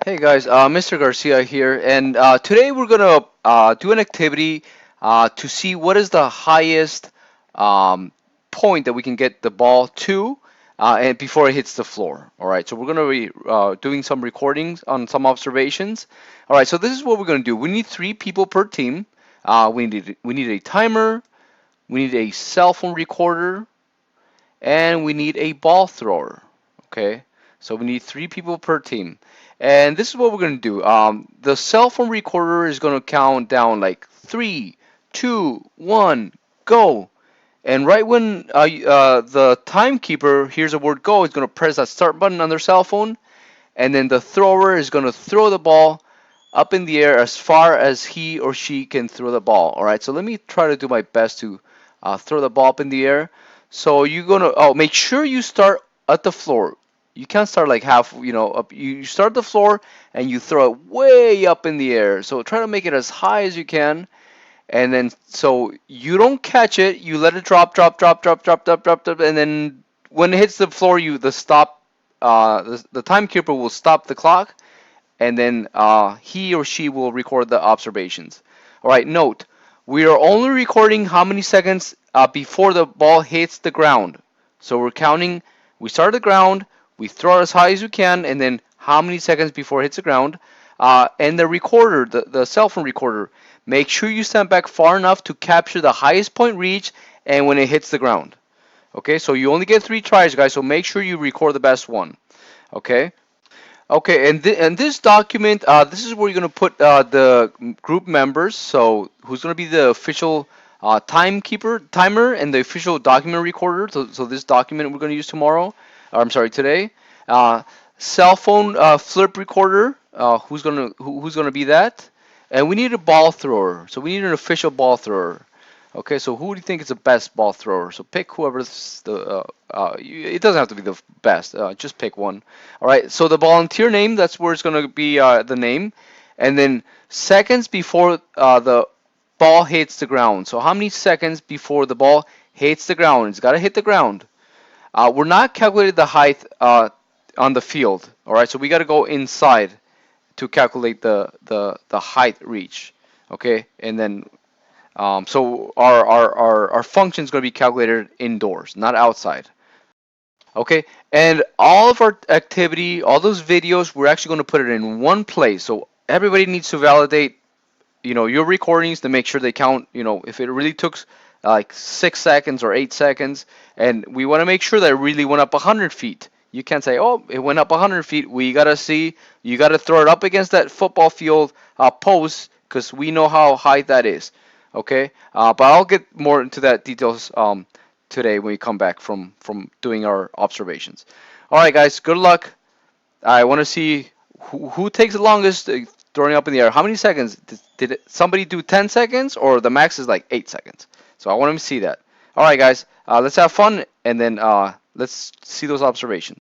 Hey guys, Mr. Garcia here, and today we're gonna do an activity to see what is the highest um, point that we can get the ball to, and before it hits the floor. All right, so we're gonna be doing some recordings on some observations. All right, so this is what we're gonna do. We need three people per team. We need a timer, we need a cell phone recorder, and we need a ball thrower. Okay, so we need three people per team. And this is what we're going to do. The cell phone recorder is going to count down like three, two, one, go. And right when the timekeeper hears the word go, he's going to press that start button on their cell phone. And then the thrower is going to throw the ball up in the air as far as he or she can throw the ball. All right, so let me try to do my best to throw the ball up in the air. So you're gonna make sure you start at the floor. You can't start like half, up. You start at the floor and you throw it way up in the air. So try to make it as high as you can, and then so you don't catch it. You let it drop, drop, drop, drop, drop, drop, drop, drop, and then when it hits the floor, the timekeeper will stop the clock, and then he or she will record the observations. All right, note, we are only recording how many seconds before the ball hits the ground. So we're counting, we start at the ground, we throw it as high as we can, and then how many seconds before it hits the ground. And the recorder, the cell phone recorder, make sure you stand back far enough to capture the highest point reached and when it hits the ground. Okay, so you only get 3 tries, guys, so make sure you record the best one. Okay? Okay, and this document, this is where you're gonna put the group members. So who's gonna be the official timer, and the official document recorder. So this document we're gonna use tomorrow, or I'm sorry, today. Uh, Cell phone flip recorder. Who's gonna be that? And we need a ball thrower. So we need an official ball thrower. Okay, so who do you think is the best ball thrower? So pick whoever's it doesn't have to be the best. Just pick one. All right. So the volunteer name, that's where it's gonna be the name, and then seconds before the ball hits the ground. So how many seconds before the ball hits the ground? It's got to hit the ground. We're not calculating the height on the field. All right. So we got to go inside to calculate the height reach. Okay, and then so our function is going to be calculated indoors, not outside. Okay, and all of our activity, all those videos, we're actually going to put it in one place. So everybody needs to validate, your recordings to make sure they count. If it really took like 6 seconds or 8 seconds, and we want to make sure that it really went up 100 feet. You can't say, oh, it went up 100 feet. We gotta see. You gotta throw it up against that football field post because we know how high that is. Okay, but I'll get more into that details today when we come back from doing our observations. All right, guys. Good luck. I want to see who takes the longest throwing up in the air. How many seconds did somebody do? 10 seconds, or the max is like 8 seconds? So I want to see that. All right, guys. Let's have fun, and then let's see those observations.